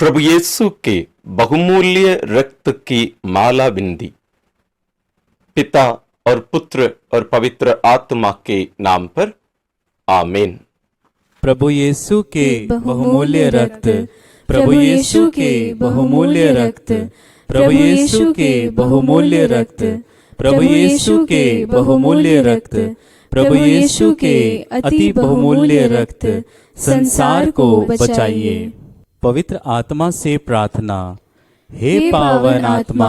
प्रभु यीशु के बहुमूल्य रक्त की माला बिंदी। पिता और पुत्र और पवित्र आत्मा के नाम पर आमीन। प्रभु यीशु के बहुमूल्य रक्त, प्रभु यीशु के बहुमूल्य रक्त, प्रभु यीशु के बहुमूल्य रक्त, प्रभु यीशु के बहुमूल्य रक्त, प्रभु यीशु के अति बहुमूल्य रक्त संसार को बचाइए। पवित्र आत्मा से प्रार्थना। हे पावन आत्मा,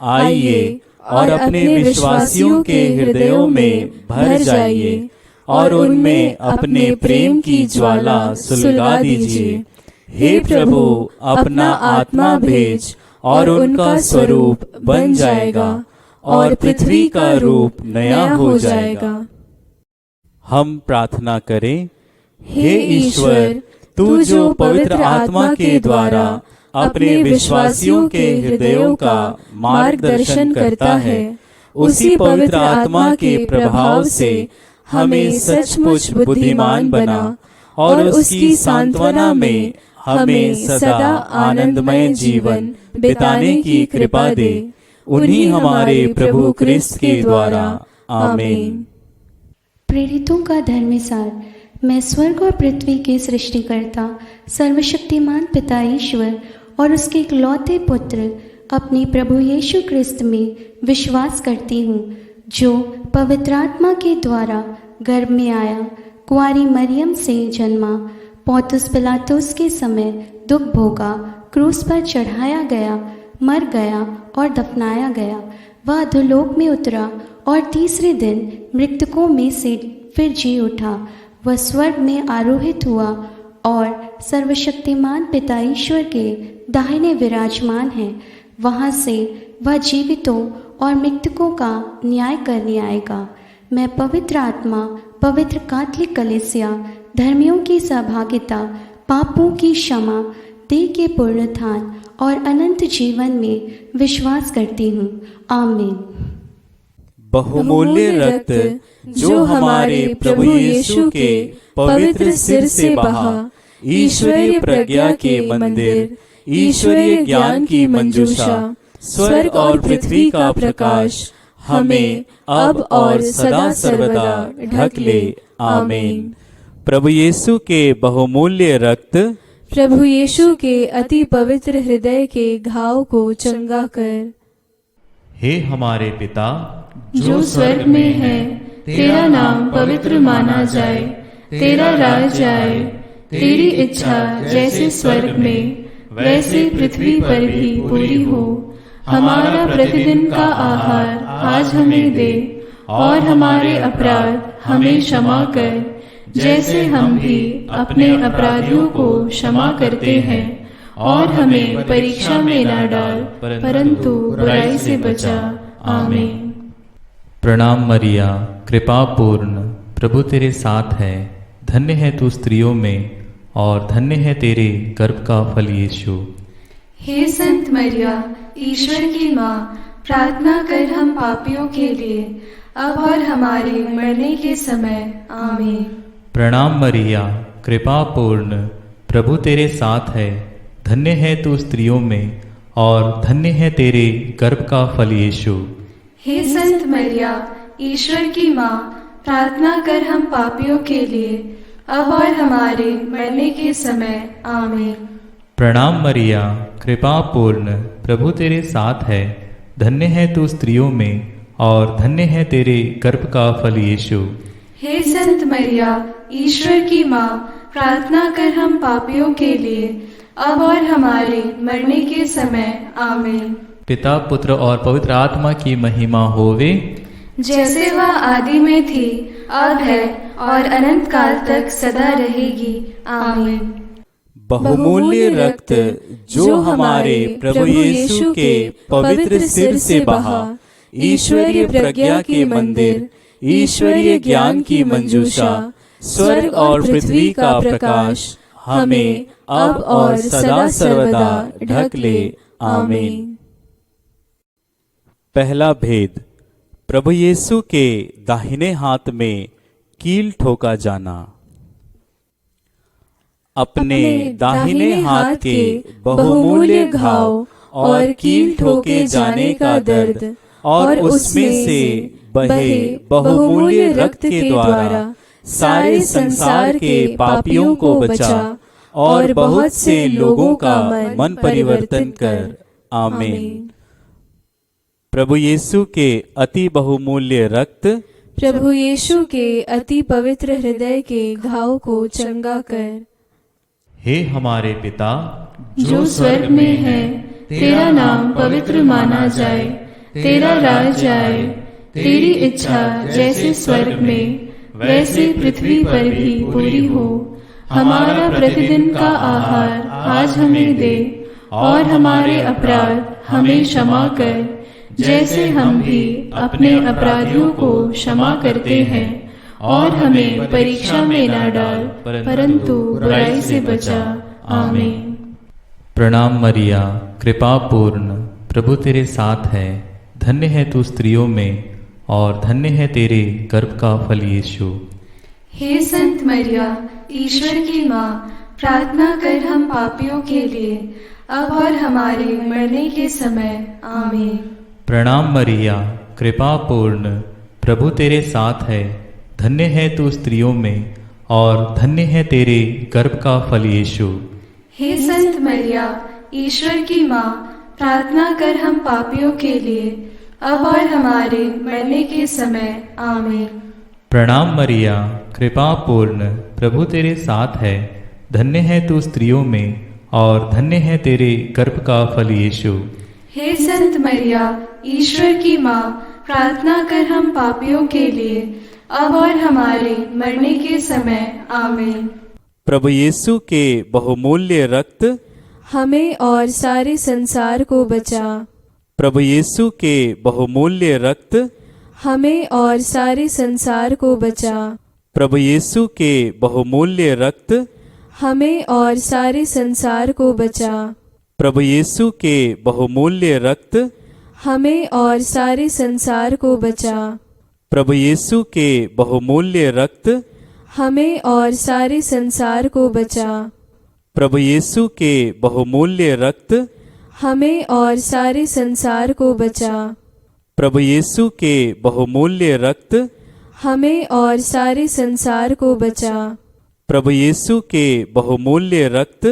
आइए और अपने विश्वासियों के हृदयों में भर जाइए और उनमें अपने प्रेम की ज्वाला सुलगा दीजिए। हे प्रभु, अपना आत्मा भेज और उनका स्वरूप बन जाएगा और पृथ्वी का रूप नया हो जाएगा। हम प्रार्थना करें। हे ईश्वर, तू जो पवित्र आत्मा के द्वारा अपने विश्वासियों के हृदयों का मार्गदर्शन करता है, उसी पवित्र आत्मा के प्रभाव से हमें सचमुच बुद्धिमान बना और उसकी सांत्वना में हमें सदा आनंदमय जीवन बिताने की कृपा दे। उन्हीं हमारे प्रभु क्रिस्त के द्वारा। आमीन। प्रेरितों का धर्मसार। मैं स्वर्ग और पृथ्वी के सृष्टिकर्ता सर्वशक्तिमान पिता ईश्वर और उसके इकलौते पुत्र अपने प्रभु यीशु क्रिस्त में विश्वास करती हूँ, जो पवित्र आत्मा के द्वारा गर्भ में आया, कुंवारी मरियम से जन्मा, पौंतुस पिलातुस के समय दुख भोगा, क्रूस पर चढ़ाया गया, मर गया और दफनाया गया। वह अधोलोक में उतरा और तीसरे दिन मृतकों में से फिर जी उठा। वह स्वर्ग में आरोहित हुआ और सर्वशक्तिमान पिता ईश्वर के दाहिने विराजमान है। वहाँ से वह जीवितों और मृतकों का न्याय करने आएगा। मैं पवित्र आत्मा, पवित्र कैथोलिक कलीसिया, धर्मियों की सहभागिता, पापों की क्षमा, देह के पुनरुत्थान और अनंत जीवन में विश्वास करती हूँ। आमीन। बहुमूल्य रक्त जो हमारे प्रभु यीशु के पवित्र सिर से बहा, ईश्वरीय प्रज्ञा के मंदिर, ईश्वरीय ज्ञान की मंजूषा, स्वर्ग और पृथ्वी का प्रकाश हमें अब और सदा सर्वदा ढक ले। आमीन। प्रभु यीशु के बहुमूल्य रक्त, प्रभु यीशु के अति पवित्र हृदय के घाव को चंगा कर। हे हमारे पिता जो स्वर्ग में है, तेरा नाम पवित्र माना जाए, तेरा राज आए, तेरी इच्छा जैसे स्वर्ग में वैसे पृथ्वी पर भी पूरी हो। हमारा प्रतिदिन का आहार आज हमें दे और हमारे अपराध हमें क्षमा कर, जैसे हम भी अपने अपराधियों को क्षमा करते हैं, और हमें परीक्षा में न डाल, परंतु बुराई से बचा। आमीन। प्रणाम मरिया, कृपा पूर्ण, प्रभु तेरे साथ है। धन्य है तू स्त्रियों में और धन्य है तेरे गर्भ का फल यीशु। हे संत मरिया, ईश्वर की माँ, प्रार्थना कर हम पापियों के लिए, अब और हमारे मरने के समय। आमीन। प्रणाम मरिया, कृपा पूर्ण, प्रभु तेरे साथ है। धन्य है तू स्त्रियों में और धन्य है तेरे गर्भ का फल यीशु। हे संत मरिया, ईश्वर की माँ, प्रार्थना कर हम पापियों के लिए, अब और हमारे मरने के समय। आमीन। प्रणाम मरिया, कृपा पूर्ण, प्रभु तेरे साथ है। धन्य है तू स्त्रियों में और धन्य है तेरे गर्भ का फल यीशु। हे संत मरिया, ईश्वर की माँ, प्रार्थना कर हम पापियों के लिए, अब और हमारे मरने के समय। आमीन। पिता, पुत्र और पवित्र आत्मा की महिमा होवे, जैसे वह आदि में थी, अब है और अनंत काल तक सदा रहेगी। आमीन। बहुमूल्य रक्त जो हमारे प्रभु यीशु के पवित्र सिर से बहा, ईश्वरीय प्रज्ञा के मंदिर, ईश्वरीय ज्ञान की मंजूषा, स्वर्ग और पृथ्वी का प्रकाश हमें अब और सदा सर्वदा ढक ले। आमीन। पहला भेद। प्रभु यीशु के दाहिने हाथ में कील ठोका जाना। अपने दाहिने हाथ के बहुमूल्य घाव और कील ठोके जाने का दर्द और उसमें से बहे बहुमूल्य रक्त के द्वारा सारे संसार के पापियों को बचा और बहुत से लोगों का मन परिवर्तन कर। आमीन। प्रभु यीशु के अति बहुमूल्य रक्त प्रभु यीशु के अति पवित्र हृदय के घाव को चंगा कर। हे हमारे पिता जो स्वर्ग में है, तेरा नाम पवित्र माना जाए, तेरा राज आए, तेरी इच्छा जैसे स्वर्ग में वैसे पृथ्वी पर भी पूरी हो। हमारा प्रतिदिन का आहार आज हमें दे और हमारे अपराध हमें क्षमा कर, जैसे हम भी अपने अपराधियों को क्षमा करते हैं, और हमें परीक्षा में न डाल परंतु बुराई से बचा। आमीन। प्रणाम मरिया, कृपा पूर्ण, प्रभु तेरे साथ है। धन्य है तू स्त्रियों में और धन्य है तेरे गर्भ का फल यीशु। हे संत मरिया, ईश्वर की माँ, प्रार्थना कर हम पापियों के लिए, अब और हमारे मरने के समय। आमीन। प्रणाम मरिया, कृपा पूर्ण, प्रभु तेरे साथ है। धन्य है तू स्त्रियों में और धन्य है तेरे गर्भ का फल यीशु। हे संत मरिया, ईश्वर की माँ, प्रार्थना कर हम पापियों के लिए, अब और हमारे मरने के समय। आमीन। प्रणाम मरिया, कृपा पूर्ण, प्रभु तेरे साथ है। धन्य है तू स्त्रियों में और धन्य है तेरे गर्भ का फल यीशु। हे संत मरिया, ईश्वर की माँ, प्रार्थना कर हम पापियों के लिए, अब और हमारे मरने के समय। आमीन। प्रभु यीशु के बहुमूल्य रक्त हमें और सारे संसार को बचा। प्रभु यीशु के बहुमूल्य रक्त हमें और सारे संसार को बचा। प्रभु यीशु के बहुमूल्य रक्त हमें और सारे संसार को बचा। प्रभु यीशु के बहुमूल्य रक्त हमें और सारे संसार को बचा। प्रभु यीशु के बहुमूल्य रक्त हमें और सारे संसार को बचा। प्रभु यीशु के बहुमूल्य रक्त हमें और सारे संसार को बचा। प्रभु यीशु के बहुमूल्य रक्त हमें और सारे संसार को बचा। प्रभु यीशु के बहुमूल्य रक्त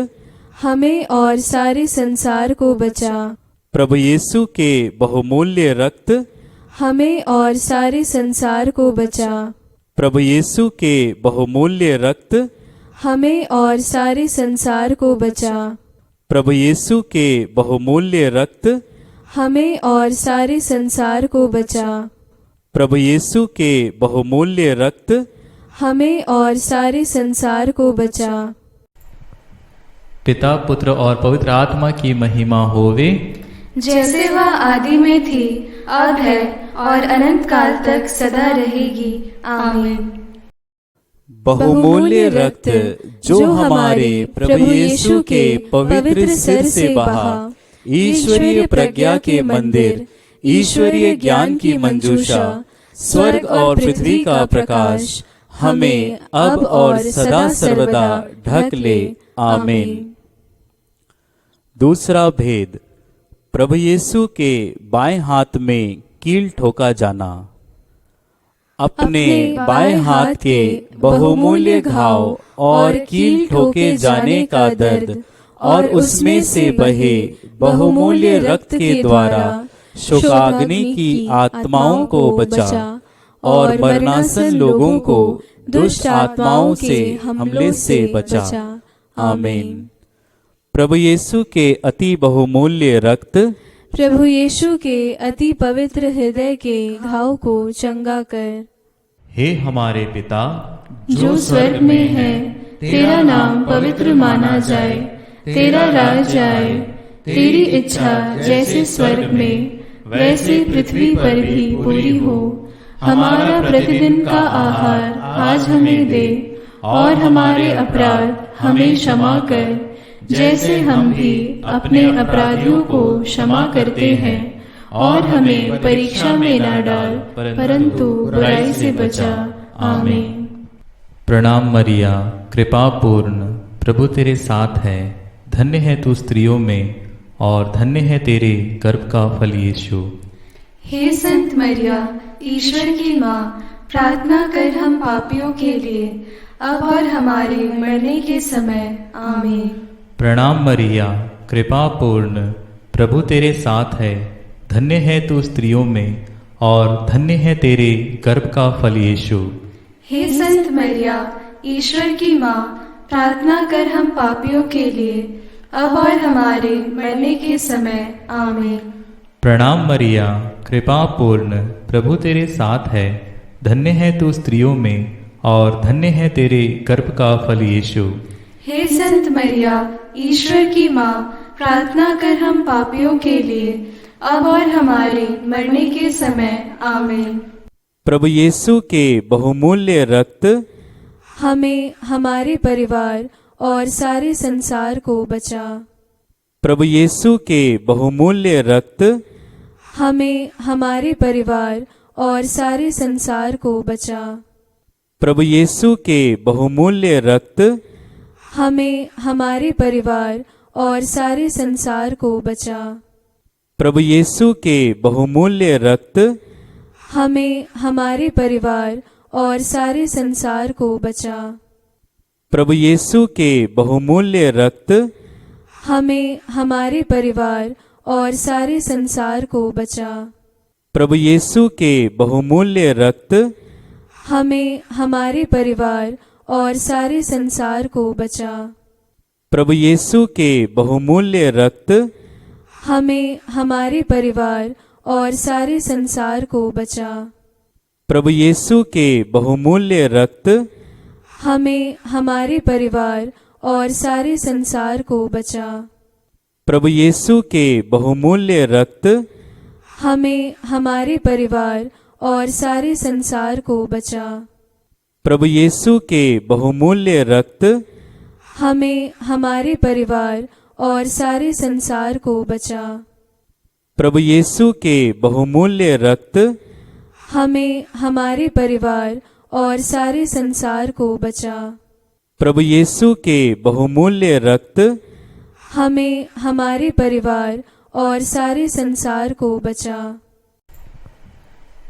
हमें और सारे संसार को बचा। प्रभु यीशु के बहुमूल्य रक्त हमें और सारे संसार को बचा। प्रभु यीशु के बहुमूल्य रक्त हमें और सारे संसार को बचा। प्रभु यीशु के बहुमूल्य रक्त हमें और सारे संसार को बचा। प्रभु यीशु के बहुमूल्य रक्त हमें और सारे संसार को बचा। पिता, पुत्र और पवित्र आत्मा की महिमा होवे, जैसे वह आदि में थी, अब है और अनंत काल तक सदा रहेगी। आमीन। बहुमूल्य रक्त जो हमारे प्रभु यीशु के पवित्र सिर से बहा, ईश्वरीय प्रज्ञा के मंदिर, ईश्वरीय ज्ञान की मंजूषा, स्वर्ग और पृथ्वी का प्रकाश हमें अब और सदा सर्वदा ढक ले। आमीन। दूसरा भेद, प्रभु यीशु के बाएं हाथ में कील ठोका जाना। अपने बाएं हाथ के बहुमूल्य घाव और कील ठोके जाने का दर्द और उसमें से बहे बहुमूल्य रक्त के द्वारा शोकाग्नि की आत्माओं को बचा और मरणासन लोगों को दुष्ट आत्माओं से हमले से बचा। आमीन। प्रभु यीशु के अति बहुमूल्य रक्त प्रभु यीशु के अति पवित्र हृदय के घाव को चंगा कर। हे हमारे पिता जो स्वर्ग में है, तेरा नाम पवित्र माना जाए, तेरा राज आए, तेरी इच्छा जैसे स्वर्ग में वैसे पृथ्वी पर भी पूरी हो। हमारा प्रतिदिन का आहार आज हमें दे और हमारे अपराध हमें क्षमा कर, जैसे हम भी अपने अपराधियों को क्षमा करते हैं, और हमें परीक्षा में न डाल परंतु बुराई से बचा। आमीन। प्रणाम मरिया, कृपा पूर्ण, प्रभु तेरे साथ है, धन्य है तू स्त्रियों में और धन्य है तेरे गर्भ का फल यीशु। हे संत मरिया, ईश्वर की माँ, प्रार्थना कर हम पापियों के लिए, अब और हमारे मरने के समय। आमीन। प्रणाम मरिया, कृपा पूर्ण, प्रभु तेरे साथ है, धन्य है तू स्त्रियों में और धन्य है तेरे गर्भ का फल यीशु। हे संत मरिया, ईश्वर की माँ, प्रार्थना कर हम पापियों के लिए, अब और हमारे मरने के समय। आमीन। प्रणाम मरिया, कृपा पूर्ण, प्रभु तेरे साथ है, धन्य है तू स्त्रियों में और धन्य है तेरे गर्भ का फल यीशु। हे संत मरिया, ईश्वर की माँ, प्रार्थना कर हम पापियों के लिए, अब और हमारे मरने के समय। आमीन। प्रभु यीशु के बहुमूल्य रक्त हमें, हमारे परिवार और सारे संसार को बचा। प्रभु यीशु के बहुमूल्य रक्त हमें, हमारे परिवार और सारे संसार को बचा। प्रभु यीशु के बहुमूल्य रक्त हमें, हमारे परिवार और सारे संसार को बचा। प्रभु यीशु के बहुमूल्य रक्त हमें, हमारे परिवार और सारे संसार को बचा। प्रभु यीशु के बहुमूल्य रक्त हमें, हमारे परिवार और सारे संसार को बचा। प्रभु यीशु के बहुमूल्य रक्त हमें, हमारे परिवार और सारे संसार को बचा। प्रभु यीशु के बहुमूल्य रक्त हमें, हमारे परिवार और सारे संसार को बचा। प्रभु यीशु के बहुमूल्य रक्त हमें, हमारे परिवार और सारे संसार को बचा। प्रभु यीशु के बहुमूल्य रक्त हमें, हमारे परिवार और सारे संसार को बचा। प्रभु यीशु के बहुमूल्य रक्त हमें, हमारे परिवार और सारे संसार को बचा। प्रभु यीशु के बहुमूल्य रक्त हमें, हमारे परिवार और सारे संसार को बचा। प्रभु यीशु के बहुमूल्य रक्त हमें, हमारे परिवार और सारे संसार को बचा।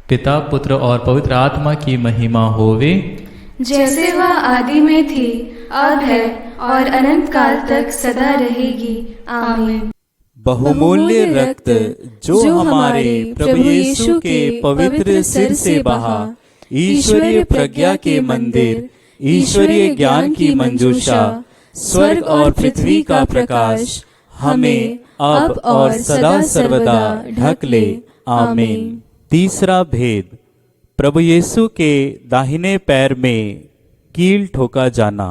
पिता, पुत्र और पवित्र आत्मा की महिमा होवे, जैसे वह आदि में थी, अब है और अनंत काल तक सदा रहेगी। आमीन। बहुमूल्य रक्त जो हमारे प्रभु यीशु के पवित्र सिर से बहा, ईश्वरीय प्रज्ञा के मंदिर, ईश्वरीय ज्ञान की मंजूषा, स्वर्ग और पृथ्वी का प्रकाश, हमें अब और सदा सर्वदा ढक ले। आमीन। तीसरा भेद, प्रभु यीशु के दाहिने पैर में कील ठोका जाना।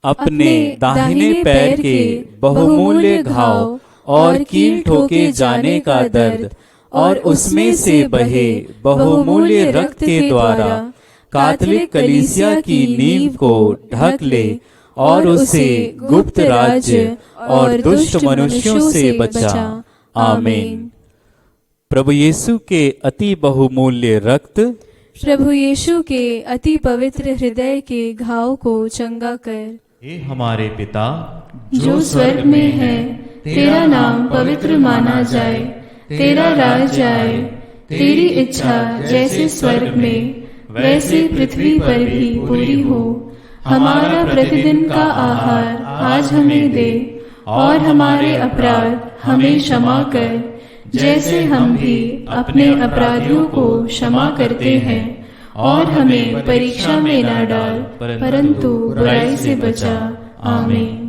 अपने दाहिने पैर के बहुमूल्य घाव और कील ठोके जाने का दर्द और उसमें से बहे बहुमूल्य रक्त के द्वारा कैथोलिक कलीसिया की नींव को ढक ले और उसे गुप्त राज्य और दुष्ट मनुष्यों से बचा। आमीन। प्रभु यीशु के अति बहुमूल्य रक्त प्रभु यीशु के अति पवित्र हृदय के घाव को चंगा कर। हे हमारे पिता जो स्वर्ग में है, तेरा नाम पवित्र माना जाए, तेरा राज आए, तेरी इच्छा जैसे स्वर्ग में वैसे पृथ्वी पर भी पूरी हो। हमारा प्रतिदिन का आहार आज हमें दे, और हमारे अपराध हमें क्षमा कर, जैसे हम भी अपने अपराधियों को क्षमा करते हैं, और हमें परीक्षा में न डाल, परंतु बुराई से बचा। आमीन।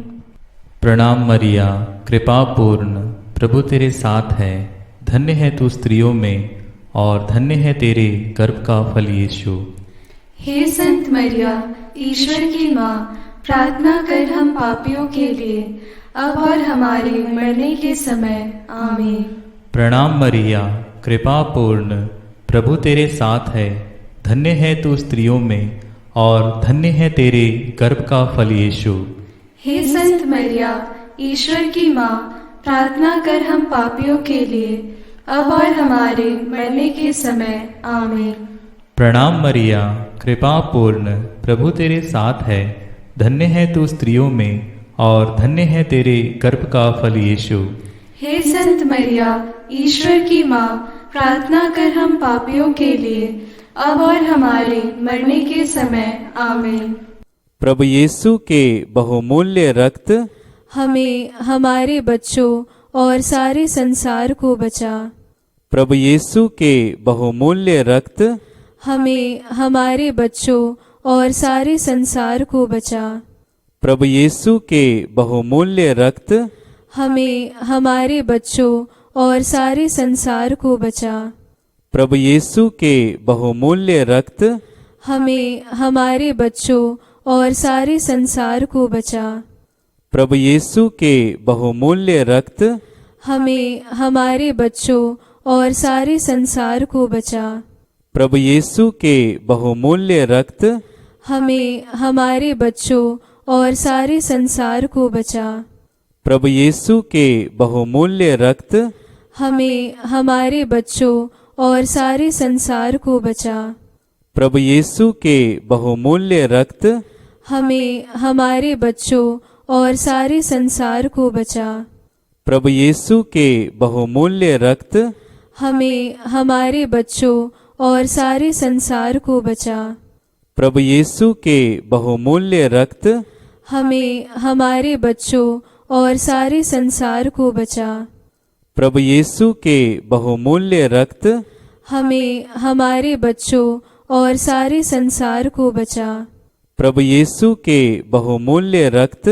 प्रणाम मरिया, कृपा पूर्ण, प्रभु तेरे साथ है, धन्य है तू स्त्रियों में और धन्य है तेरे गर्भ का फल यीशु। हे संत मरिया, ईश्वर की माँ, प्रार्थना कर हम पापियों के लिए, अब और हमारे मरने के समय। आमीन। प्रणाम मरिया, कृपा पूर्ण, प्रभु तेरे साथ है, धन्य है तू स्त्रियों में और धन्य है तेरे गर्भ का फल यीशु। हे संत मरिया, ईश्वर की माँ, प्रार्थना कर हम पापियों के लिए, अब और हमारे मरने के समय। आमीन। प्रणाम मरिया, कृपा पूर्ण, प्रभु तेरे साथ है, धन्य है तू स्त्रियों में और धन्य है तेरे गर्भ का फल यीशु। हे संत मरिया, ईश्वर की माँ, प्रार्थना कर हम पापियों के लिए, अब और हमारे मरने के समय। आमीन। प्रभु यीशु के बहुमूल्य रक्त हमें, हमारे बच्चों और सारे संसार को बचा। प्रभु यीशु के बहुमूल्य रक्त हमें, हमारे बच्चों और सारे संसार को बचा। प्रभु यीशु के बहुमूल्य रक्त हमें, हमारे बच्चों और सारे संसार को बचा। प्रभु यीशु के बहुमूल्य रक्त हमें, हमारे बच्चों और सारे संसार को बचा। प्रभु यीशु के बहुमूल्य रक्त हमें, हमारे बच्चों और सारे संसार को बचा। प्रभु यीशु के बहुमूल्य रक्त हमें, हमारे बच्चों और सारे संसार को बचा। प्रभु यीशु के बहुमूल्य रक्त हमें, हमारे बच्चों और सारे संसार को बचा। प्रभु यीशु के बहुमूल्य रक्त हमें, हमारे बच्चों और सारे संसार को बचा। प्रभु यीशु के बहुमूल्य रक्त हमें, हमारे बच्चों और सारे संसार को बचा। प्रभु यीशु के बहुमूल्य रक्त हमें, हमारे बच्चों और सारे संसार को बचा। प्रभु यीशु के बहुमूल्य रक्त हमें, हमारे बच्चों और सारे संसार को बचा। प्रभु यीशु के बहुमूल्य रक्त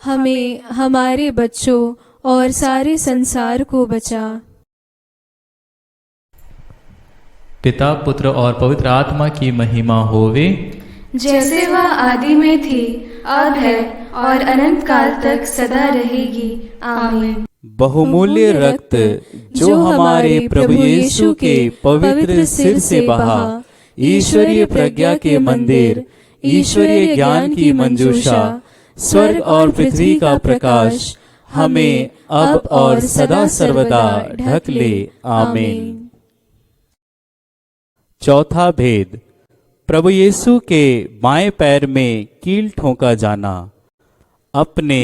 हमें, हमारे बच्चों और सारे संसार को बचा। पिता, पुत्र और पवित्र आत्मा की महिमा होवे, जैसे वह आदि में थी, अब है और अनंत काल तक सदा रहेगी। आमीन। बहुमूल्य रक्त जो हमारे प्रभु यीशु के पवित्र सिर से बहा, ईश्वरीय प्रज्ञा के मंदिर, ईश्वरीय ज्ञान की मंजूषा, स्वर्ग और पृथ्वी का प्रकाश, हमें अब और सदा सर्वदा ढक ले। आमीन। चौथा भेद, प्रभु यीशु के बाएं पैर में कील ठोंका जाना। अपने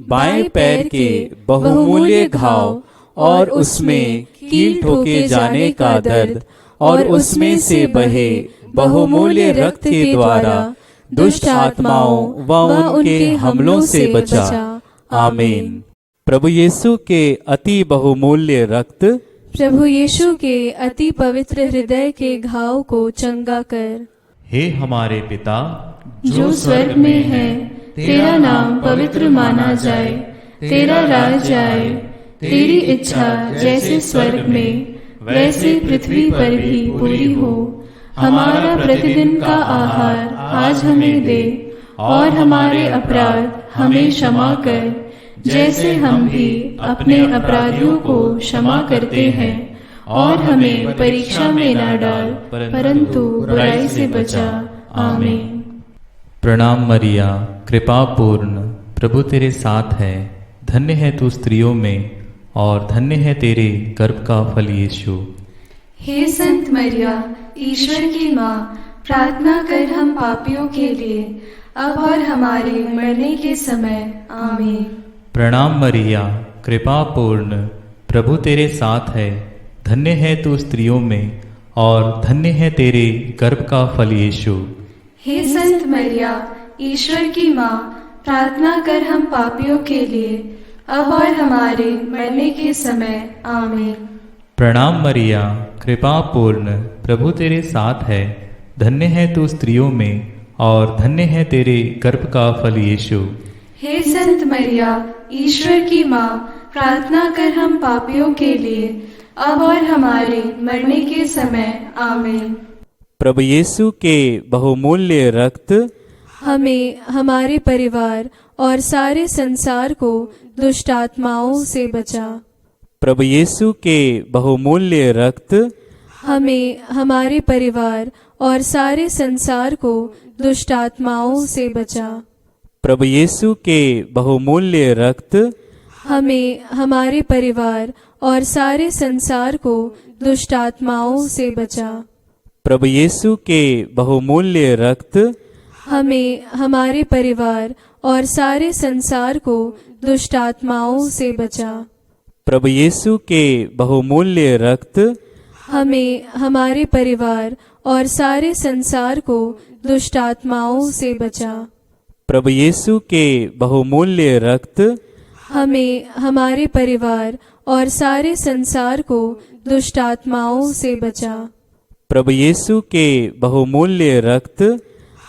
बाएं पैर के बहुमूल्य घाव और उसमें कील ठोके जाने का दर्द और उसमें से बहे बहुमूल्य रक्त के द्वारा दुष्ट आत्माओं व उनके हमलों से बचा। आमीन। प्रभु यीशु के अति बहुमूल्य रक्त प्रभु यीशु के अति पवित्र हृदय के घाव को चंगा कर। हे हमारे पिता जो स्वर्ग में है, तेरा नाम पवित्र माना जाए, तेरा राज आए, तेरी इच्छा जैसे स्वर्ग में वैसे पृथ्वी पर भी पूरी हो। हमारा प्रतिदिन का आहार आज हमें दे, और हमारे अपराध हमें क्षमा कर, जैसे हम भी अपने अपराधियों को क्षमा करते हैं, और हमें परीक्षा में न डाल, परंतु बुराई से बचा। आमीन। प्रणाम मरिया, कृपा पूर्ण, प्रभु तेरे साथ है, धन्य है तू स्त्रियों में और धन्य है तेरे गर्भ का फल यीशु। हे संत मरिया, ईश्वर की माँ, प्रार्थना कर हम पापियों के लिए, अब और हमारे मरने के समय। आमीन। प्रणाम मरिया, कृपा पूर्ण, प्रभु तेरे साथ है, धन्य है तू स्त्रियों में और धन्य है तेरे गर्भ का फल यीशु। हे संत मरिया, ईश्वर की माँ, प्रार्थना कर हम पापियों के लिए, अब और हमारे मरने के समय। आमीन। प्रणाम मरिया, कृपा पूर्ण, प्रभु तेरे साथ है, धन्य है तू स्त्रियों में और धन्य है तेरे गर्भ का फल यीशु। हे संत मरिया, ईश्वर की माँ, प्रार्थना कर हम पापियों के लिए, अब और हमारे मरने के समय। आमीन। प्रभु यीशु के बहुमूल्य रक्त हमें, हमारे परिवार और सारे संसार को दुष्ट आत्माओं से बचा। प्रभु यीशु के बहुमूल्य रक्त हमें, हमारे परिवार और सारे संसार को दुष्ट आत्माओं से बचा। प्रभु यीशु के बहुमूल्य रक्त हमें, हमारे परिवार और सारे संसार को दुष्ट आत्माओं से बचा। प्रभु यीशु के बहुमूल्य रक्त हमें, हमारे परिवार और सारे संसार को दुष्ट आत्माओं से बचा। प्रभु यीशु के बहुमूल्य रक्त हमें, हमारे परिवार और सारे संसार को दुष्ट आत्माओं से बचा। प्रभु यीशु के बहुमूल्य रक्त हमें, हमारे परिवार और सारे संसार को दुष्ट आत्माओं से बचा। प्रभु यीशु के बहुमूल्य रक्त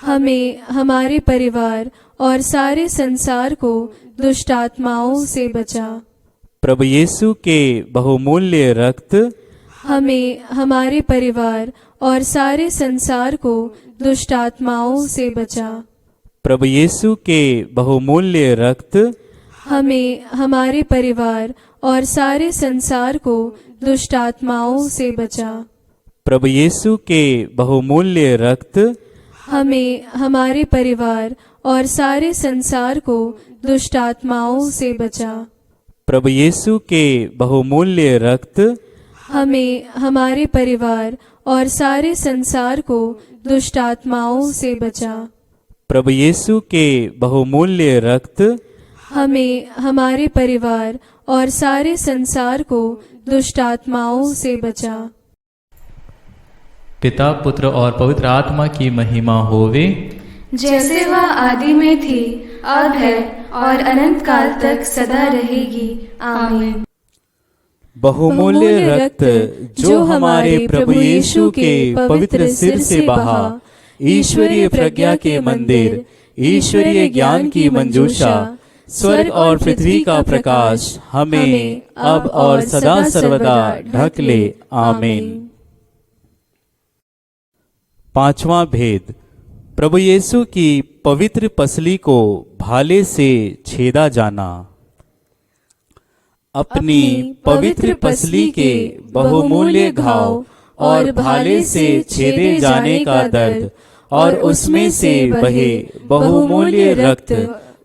हमें, हमारे परिवार और सारे संसार को दुष्ट आत्माओं से बचा। प्रभु यीशु के बहुमूल्य रक्त हमें, हमारे परिवार और सारे संसार को दुष्ट आत्माओं से बचा। प्रभु यीशु के बहुमूल्य रक्त हमें, हमारे परिवार और सारे संसार को दुष्ट आत्माओं से बचा। प्रभु यीशु के बहुमूल्य रक्त हमें, हमारे परिवार और सारे संसार को दुष्ट आत्माओं से बचा। प्रभु यीशु के बहुमूल्य रक्त हमें, हमारे परिवार और सारे संसार को दुष्ट आत्माओं से बचा। प्रभु यीशु के बहुमूल्य रक्त हमें, हमारे परिवार और सारे संसार को दुष्ट आत्माओं से बचा। पिता, पुत्र और पवित्र आत्मा की महिमा होवे, जैसे वह आदि में थी, अब है और अनंत काल तक सदा रहेगी। आमीन। बहुमूल्य रक्त जो हमारे प्रभु यीशु के पवित्र सिर से बहा, ईश्वरीय प्रज्ञा के मंदिर, ईश्वरीय ज्ञान की मंजूषा, स्वर्ग और पृथ्वी का प्रकाश हमें अब और सदा सर्वदा ढक ले। आमीन। पांचवा भेद, प्रभु यीशु की पवित्र पसली को भाले से छेदा जाना। अपनी पवित्र पसली के बहुमूल्य घाव और भाले से छेदे जाने का दर्द और उसमें से बहे बहुमूल्य रक्त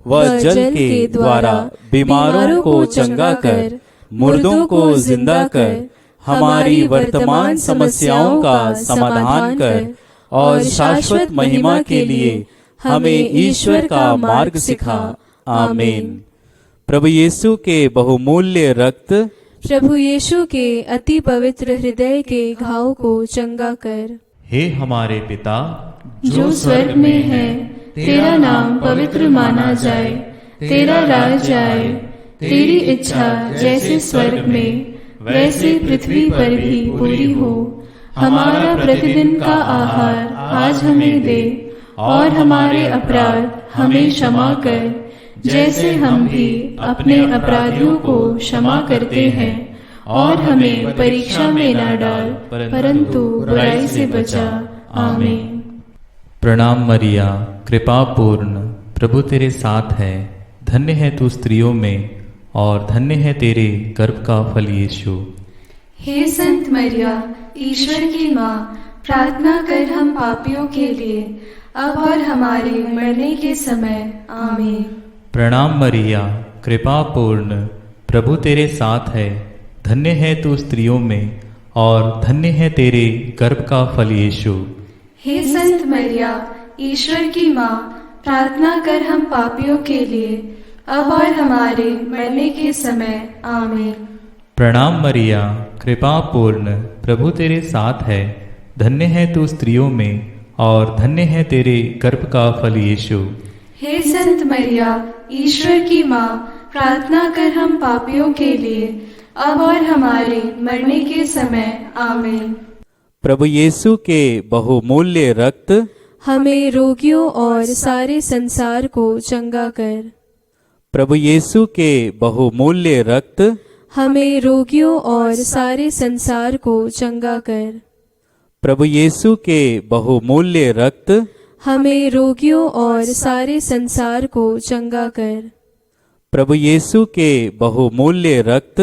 व जल के द्वारा बीमारों को चंगा कर, मुर्दों को जिंदा कर, हमारी वर्तमान समस्याओं का समाधान कर और शाश्वत महिमा के लिए हमें ईश्वर का मार्ग सिखा। आमीन। प्रभु यीशु के बहुमूल्य रक्त प्रभु यीशु के अति पवित्र हृदय के घाव को चंगा कर। हे हमारे पिता जो स्वर्ग में है, तेरा नाम पवित्र माना जाए, तेरा राज आए, तेरी इच्छा जैसे स्वर्ग में वैसे पृथ्वी पर भी पूरी हो। हमारा प्रतिदिन का आहार आज हमें दे, और हमारे अपराध हमें क्षमा कर, जैसे हम भी अपने अपराधियों को क्षमा करते हैं, और हमें परीक्षा में न डाल, परंतु बुराई से बचा। आमीन। प्रणाम मरिया, कृपा पूर्ण, प्रभु तेरे साथ है, धन्य है तू स्त्रियों में और धन्य है तेरे गर्भ का फल यीशु। हे संत मरिया, ईश्वर की माँ, प्रार्थना कर हम पापियों के लिए, अब और हमारे मरने के समय। आमीन। प्रणाम मरिया, कृपा पूर्ण, प्रभु तेरे साथ है, धन्य है तू स्त्रियों में और धन्य है तेरे गर्भ का फल यीशु। हे संत मरिया, ईश्वर की माँ, प्रार्थना कर हम पापियों के लिए, अब और हमारे मरने के समय। आमीन। प्रणाम मरिया, कृपा पूर्ण, प्रभु तेरे साथ है, धन्य है तू स्त्रियों में और धन्य है तेरे गर्भ का फल यीशु। हे संत मरिया, ईश्वर की माँ, प्रार्थना कर हम पापियों के लिए, अब और हमारे मरने के समय। आमीन। प्रभु यीशु के बहुमूल्य रक्त हमें रोगियों और सारे संसार को चंगा कर। प्रभु यीशु के बहुमूल्य रक्त हमें रोगियों और सारे संसार को चंगा कर। प्रभु यीशु के बहुमूल्य रक्त हमें रोगियों और सारे संसार को चंगा कर। प्रभु यीशु के बहुमूल्य रक्त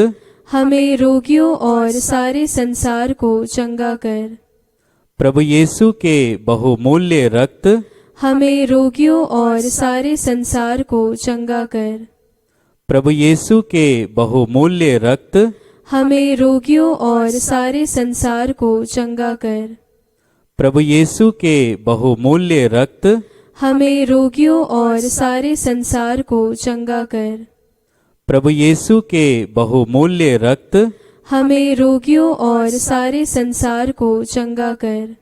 हमें रोगियों और सारे संसार को चंगा कर। प्रभु यीशु के बहुमूल्य रक्त हमें रोगियों और सारे संसार को चंगा कर। प्रभु यीशु के बहुमूल्य रक्त हमें रोगियों और सारे संसार को चंगा कर। प्रभु यीशु के बहुमूल्य रक्त हमें रोगियों और सारे संसार को चंगा कर। प्रभु यीशु के बहुमूल्य रक्त हमें रोगियों और सारे संसार को चंगा कर।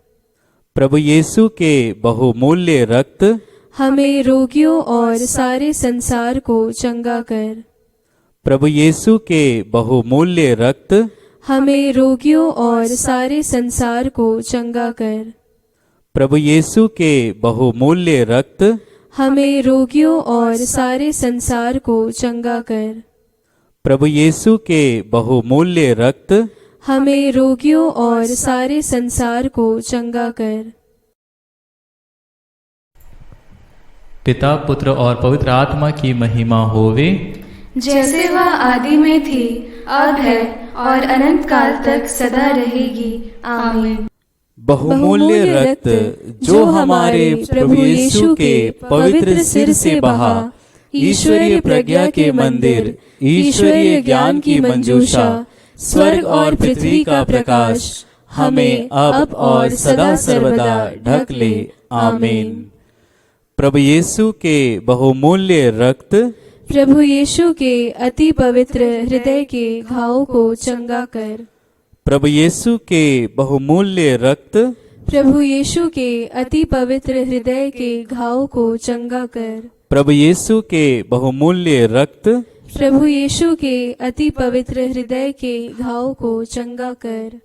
प्रभु यीशु के बहुमूल्य रक्त हमें रोगियों और सारे संसार को चंगा कर। प्रभु यीशु के बहुमूल्य रक्त हमें रोगियों और सारे संसार को चंगा कर। प्रभु यीशु के बहुमूल्य रक्त हमें रोगियों और सारे संसार को चंगा कर। प्रभु यीशु के बहुमूल्य रक्त हमें रोगियों और सारे संसार को चंगा कर। पिता पुत्र और पवित्र आत्मा की महिमा होवे, जैसे वह आदि में थी, अब है और अनंत काल तक सदा रहेगी। आमीन। बहुमूल्य रक्त जो हमारे प्रभु यीशु के पवित्र सिर से बहा, ईश्वरीय प्रज्ञा के मंदिर, ईश्वरीय ज्ञान की मंजूषा, स्वर्ग और पृथ्वी का प्रकाश हमें अब और सदा सर्वदा ढक ले। आमीन। प्रभु यीशु के बहुमूल्य रक्त प्रभु यीशु के अति पवित्र हृदय के घावों को चंगा कर। प्रभु यीशु के बहुमूल्य रक्त प्रभु यीशु के अति पवित्र हृदय के घावों को चंगा कर। प्रभु यीशु के बहुमूल्य रक्त प्रभु यीशु के अति पवित्र हृदय के घावों को चंगा कर।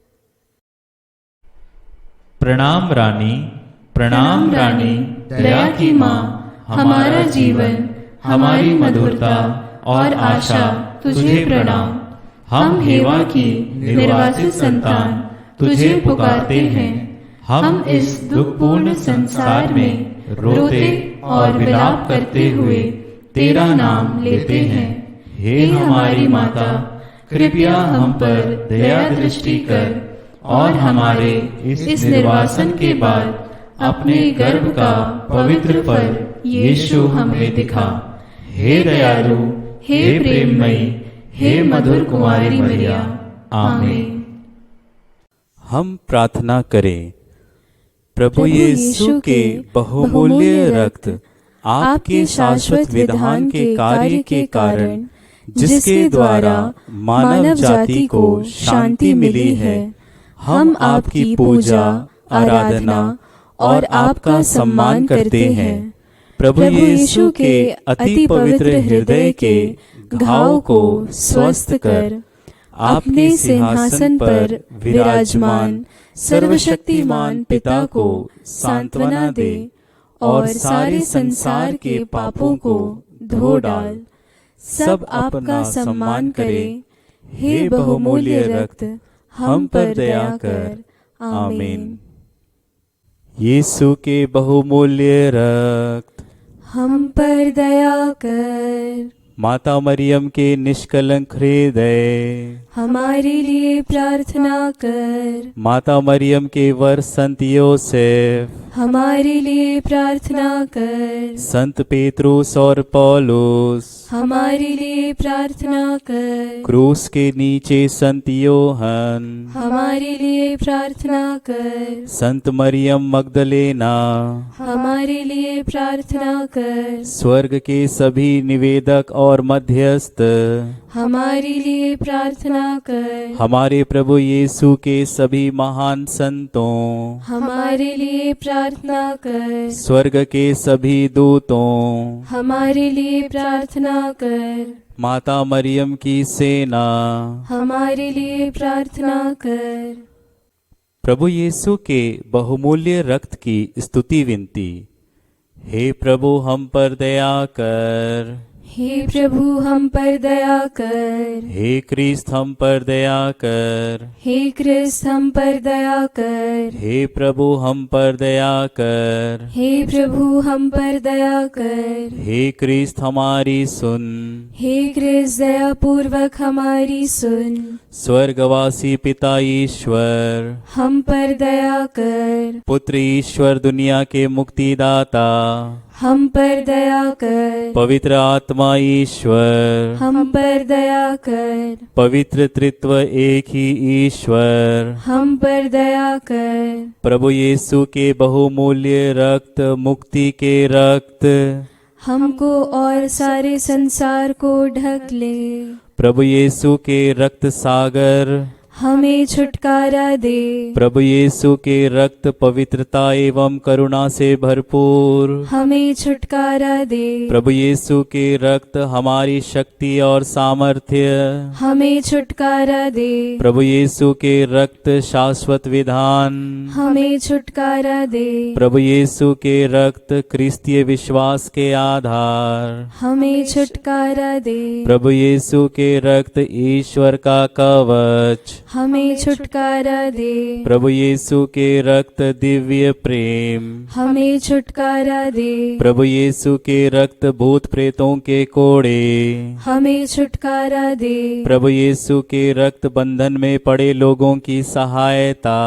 प्रणाम रानी, प्रणाम रानी, दया की माँ, हमारा जीवन, हमारी मधुरता और आशा, तुझे प्रणाम। हम हेवा की निर्वासित संतान तुझे पुकारते हैं। हम इस दुखपूर्ण संसार में रोते और विलाप करते हुए तेरा नाम लेते हैं। हे हमारी माता, कृपया हम पर दया दृष्टि कर और हमारे इस निर्वासन के बाद अपने गर्भ का पवित्र फल यीशु हमें दिखा। हे दयालु, हे प्रेममयी, हे मधुर कुमारी मरिया। आमीन। हम प्रार्थना करें। प्रभु यीशु के बहुमूल्य रक्त आपके शाश्वत विधान के कार्य के कारण, जिसके द्वारा मानव जाति को शांति मिली है, हम आपकी पूजा, आराधना और आपका सम्मान करते हैं। प्रभु यीशु के अति पवित्र हृदय के घाव को स्वस्थ कर अपने सिंहासन पर विराजमान सर्वशक्तिमान पिता को सांत्वना दे और सारे संसार के पापों को धो डाल। सब आपका सम्मान करें। हे बहुमूल्य रक्त, हम पर दया कर। आमीन। यीशु के बहुमूल्य रक्त, हम पर दया कर। माता मरियम के निष्कलंक हृदय, हमारे लिए प्रार्थना कर। माता मरियम के वर संत योसेफ, हमारे लिए प्रार्थना कर। संत पेत्रुस और पौलुस, हमारे लिए प्रार्थना कर। क्रूस के नीचे संत योहन, हमारे लिए प्रार्थना कर। संत मरियम मगदलेना, हमारे लिए प्रार्थना कर। स्वर्ग के सभी निवेदक और मध्यस्थ, हमारे लिए प्रार्थना कर। हमारे प्रभु यीशु के सभी महान संतों, हमारे लिए प्रार्थना कर। स्वर्ग के सभी दूतों, हमारे लिए प्रार्थना कर। माता मरियम की सेना, हमारे लिए प्रार्थना कर। प्रभु यीशु के बहुमूल्य रक्त की स्तुति विनती। हे प्रभु, हम पर दया कर। हे प्रभु, हम पर दया कर। हे क्रिस्त, हम पर दया कर। हे क्रिस्त, हम पर दया कर। हे प्रभु, हम पर दया कर। हे प्रभु, हम पर दया कर। हे क्रिस्त, हमारी सुन। हे क्रिस्त, दया पूर्वक हमारी सुन। स्वर्गवासी पिता ईश्वर, हम पर दया कर। पुत्र ईश्वर, दुनिया के मुक्तिदाता, हम पर दया कर। पवित्र आत्मा ईश्वर, हम पर दया कर। पवित्र त्रित्व एक ही ईश्वर, हम पर दया कर। प्रभु यीशु के बहुमूल्य रक्त, मुक्ति के रक्त, हमको और सारे संसार को ढक ले। प्रभु यीशु के रक्त सागर, हमें छुटकारा दे। प्रभु यीशु के रक्त पवित्रता एवं करुणा से भरपूर, हमें छुटकारा दे। प्रभु यीशु के रक्त हमारी शक्ति और सामर्थ्य, हमें छुटकारा दे। प्रभु यीशु के रक्त शाश्वत विधान, हमें छुटकारा दे। प्रभु यीशु के रक्त क्रिस्तीय विश्वास के आधार, हमें छुटकारा दे। प्रभु यीशु के रक्त ईश्वर का कवच, हमें छुटकारा दे। प्रभु यीशु के रक्त दिव्य प्रेम, हमें छुटकारा दे। प्रभु यीशु के रक्त भूत प्रेतों के कोड़े, हमें छुटकारा दे। प्रभु यीशु के रक्त बंधन में पड़े लोगों की सहायता,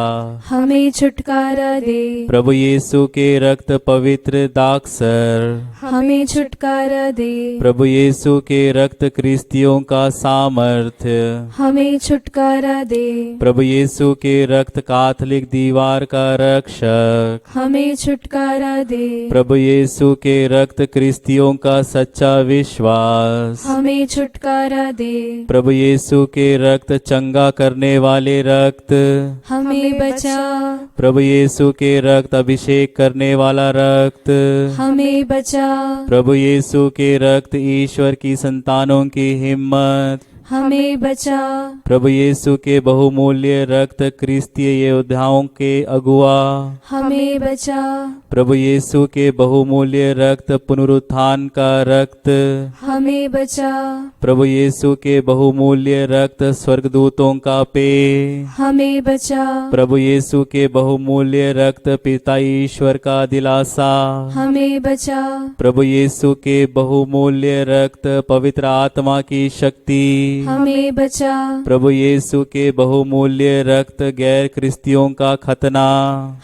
हमें छुटकारा दे। प्रभु यीशु के रक्त पवित्र दाक्षर, हमें छुटकारा दे। प्रभु यीशु के रक्त क्रिस्तियों का सामर्थ्य, हमें छुटकारा दे। प्रभु यीशु के रक्त कैथोलिक दीवार का रक्षक, हमें छुटकारा दे। प्रभु यीशु के रक्त क्रिस्तियों का सच्चा विश्वास, हमें छुटकारा दे। प्रभु यीशु के रक्त चंगा करने वाले रक्त, हमें बचा। प्रभु यीशु के रक्त अभिषेक करने वाला रक्त, हमें बचा। प्रभु यीशु के रक्त ईश्वर की संतानों की हिम्मत, हमें बचा। प्रभु यीशु के बहुमूल्य रक्त क्रिस्तीय योद्धाओं के अगुआ, हमें बचा। प्रभु यीशु के बहुमूल्य रक्त पुनरुत्थान का रक्त, हमें बचा। प्रभु यीशु के बहुमूल्य रक्त स्वर्गदूतों का पेय, हमें बचा। प्रभु यीशु के बहुमूल्य रक्त पिता ईश्वर का दिलासा, हमें बचा। प्रभु यीशु के बहुमूल्य रक्त पवित्र आत्मा की शक्ति, हमें बचा। प्रभु यीशु के बहुमूल्य रक्त गैर क्रिस्तियों का खतना,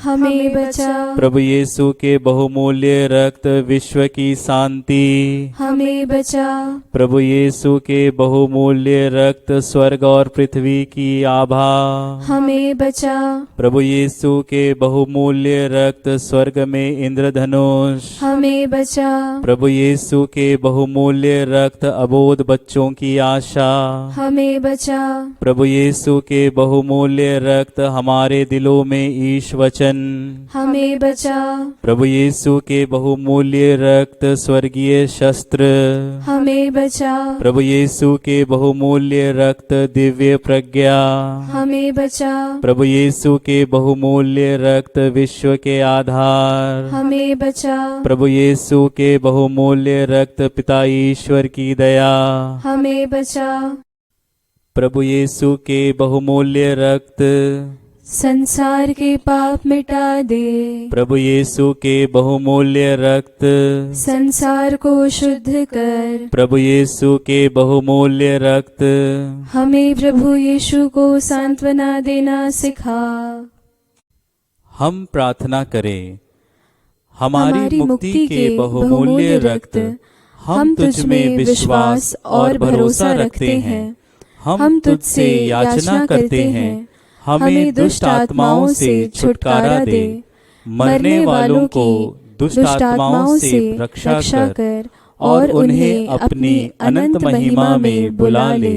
हमें बचा। प्रभु यीशु के बहुमूल्य रक्त विश्व की शांति, हमें बचा। प्रभु यीशु के बहुमूल्य रक्त स्वर्ग और पृथ्वी की आभा, हमें बचा। प्रभु यीशु के बहुमूल्य रक्त स्वर्ग में इंद्रधनुष, हमें बचा। प्रभु यीशु के बहुमूल्य रक्त अबोध बच्चों की आशा, हमें बचा। प्रभु यीशु के बहुमूल्य रक्त हमारे दिलों में ईश वचन, हमें बचा। प्रभु यीशु के बहुमूल्य रक्त स्वर्गीय शस्त्र, हमें बचा। प्रभु यीशु के बहुमूल्य रक्त दिव्य प्रज्ञा, हमें बचा। प्रभु यीशु के बहुमूल्य रक्त विश्व के आधार, हमें बचा। प्रभु यीशु के बहुमूल्य रक्त पिता ईश्वर की दया, हमें बचा। प्रभु यीशु के बहुमूल्य रक्त संसार के पाप मिटा दे। प्रभु यीशु के बहुमूल्य रक्त संसार को शुद्ध कर। प्रभु यीशु के बहुमूल्य रक्त हमें प्रभु यीशु को सांत्वना देना सिखा। हम प्रार्थना करें। हमारी मुक्ति के बहुमूल्य रक्त, हम तुझ में विश्वास और भरोसा रखते हैं। हम तुझसे याचना करते हैं, हमें दुष्ट आत्माओं से छुटकारा दे। मरने वालों को दुष्ट आत्माओं से रक्षा कर और उन्हें अपनी अनंत महिमा में बुला ले।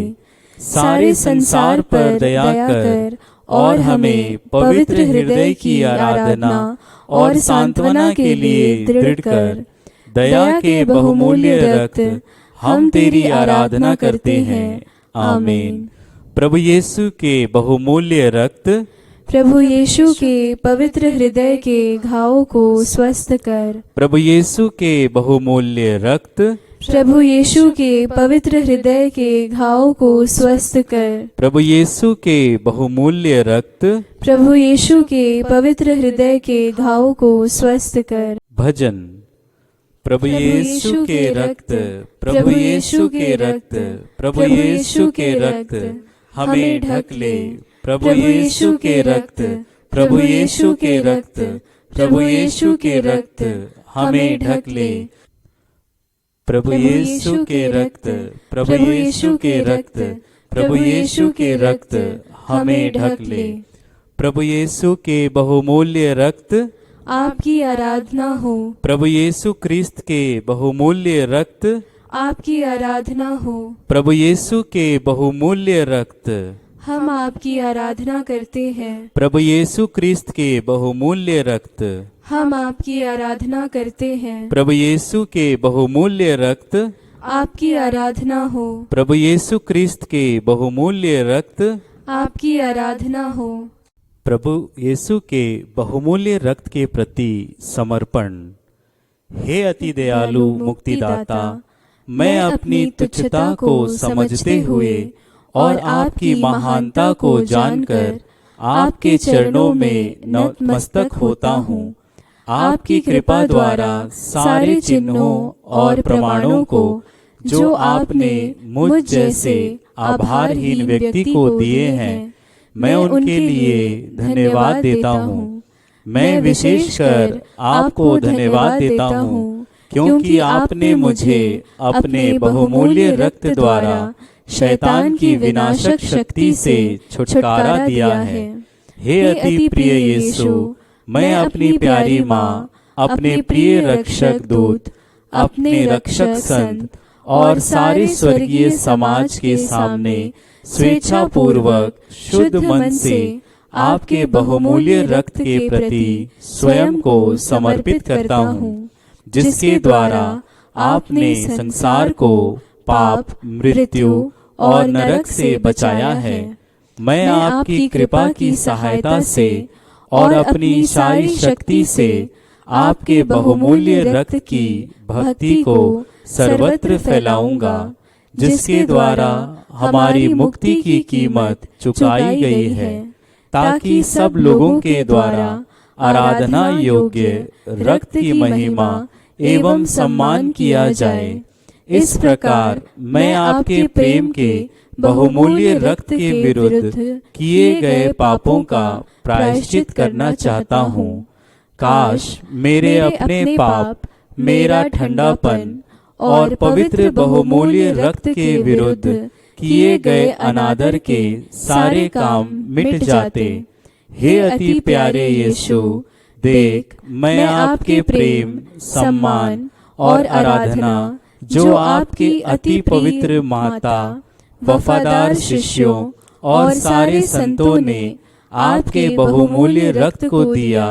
सारे संसार पर दया कर और हमें पवित्र हृदय की आराधना और सांत्वना के लिए दृढ़ कर। दया के बहुमूल्य रक्त, हम तेरी आराधना करते हैं। आमीन। प्रभु यीशु के बहुमूल्य रक्त, प्रभु यीशु के पवित्र हृदय के घावों को स्वस्थ कर। प्रभु यीशु के बहुमूल्य रक्त, प्रभु यीशु के पवित्र हृदय के घावों को स्वस्थ कर। प्रभु यीशु के बहुमूल्य रक्त, प्रभु यीशु के पवित्र हृदय के घावों को स्वस्थ कर। भजन। प्रभु यीशु के रक्त, प्रभु यीशु के रक्त, प्रभु यीशु के रक्त हमें ढक ले। प्रभु यीशु के रक्त, प्रभु यीशु के रक्त, प्रभु यीशु के रक्त हमें ढक ले। प्रभु यीशु के रक्त, प्रभु यीशु के रक्त, प्रभु यीशु के रक्त हमें ढक ले। प्रभु यीशु के बहुमूल्य रक्त, आपकी आराधना हो। प्रभु यीशु क्रिस्त के बहुमूल्य रक्त, आपकी आराधना हो। प्रभु यीशु के बहुमूल्य रक्त, हम आपकी आराधना करते हैं। प्रभु यीशु क्रिस्त के बहुमूल्य रक्त, हम आपकी आराधना करते हैं। प्रभु यीशु के बहुमूल्य रक्त, आपकी आराधना हो। प्रभु यीशु क्रिस्त के बहुमूल्य रक्त, आपकी आराधना हो। प्रभु यीशु के बहुमूल्य रक्त के प्रति समर्पण। हे अति दयालु मुक्तिदाता, मैं अपनी तुच्छता को समझते हुए और आपकी महानता को जानकर आपके चरणों में नतमस्तक होता हूँ। आपकी कृपा द्वारा सारे चिन्हों और प्रमाणों को जो आपने मुझ जैसे आभारहीन व्यक्ति को दिए हैं, मैं उनके लिए धन्यवाद देता हूँ। मैं विशेषकर आपको धन्यवाद देता हूँ क्योंकि आपने मुझे अपने बहुमूल्य रक्त द्वारा शैतान की विनाशक शक्ति से छुटकारा दिया है। हे अति प्रिय यीशु, मैं अपनी प्यारी माँ, अपने प्रिय रक्षक दूत, अपने रक्षक संत और सारे स्वर्गीय समाज के सामने स्वेच्छा पूर्वक शुद्ध मन से आपके बहुमूल्य रक्त के प्रति स्वयं को समर्पित करता हूँ, जिसके द्वारा आपने संसार को पाप, मृत्यु और नरक से बचाया है। मैं आपकी कृपा की सहायता से और अपनी सारी शक्ति से आपके बहुमूल्य रक्त की भक्ति को सर्वत्र फैलाऊंगा, जिसके द्वारा हमारी मुक्ति की कीमत चुकाई गई है, ताकि सब लोगों के द्वारा आराधना योग्य रक्त की महिमा एवं सम्मान किया जाए। इस प्रकार मैं आपके प्रेम के बहुमूल्य रक्त के विरुद्ध किए गए पापों का प्रायश्चित करना चाहता हूँ। काश मेरे अपने पाप, मेरा ठंडापन और पवित्र बहुमूल्य रक्त के विरुद्ध किए गए अनादर के सारे काम मिट जाते। हे अति प्यारे यीशु, देख मैं आपके प्रेम, सम्मान और आराधना जो आपकी अति पवित्र माता, वफादार शिष्यों और सारे संतों ने आपके बहुमूल्य रक्त को दिया,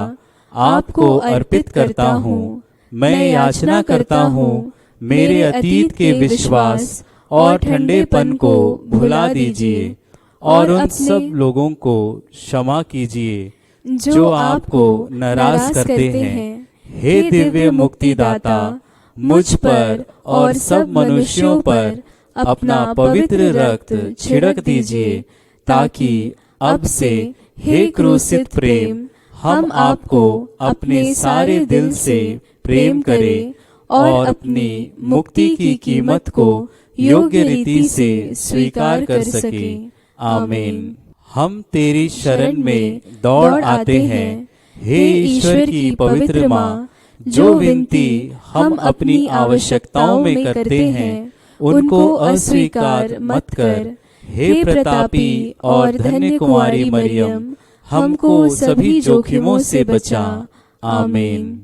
आपको अर्पित करता हूँ। मैं याचना करता हूँ मेरे अतीत के विश्वास और ठंडेपन को भुला दीजिए और उन सब लोगों को क्षमा कीजिए जो आपको नाराज करते हैं। हे दिव्य मुक्तिदाता, मुझ पर और सब मनुष्यों पर अपना पवित्र रक्त छिड़क दीजिए, ताकि अब से हे क्रूसित प्रेम, हम आपको अपने सारे दिल से प्रेम करें और अपनी मुक्ति की कीमत को योग्य रीति से स्वीकार कर सके। आमीन। हम तेरी शरण में दौड़ आते हैं, हे ईश्वर की पवित्र माँ, जो विनती हम अपनी आवश्यकताओं में करते हैं उनको अस्वीकार मत कर। हे प्रतापी और धन्य कुमारी मरियम, हमको सभी जोखिमों से बचा। आमीन।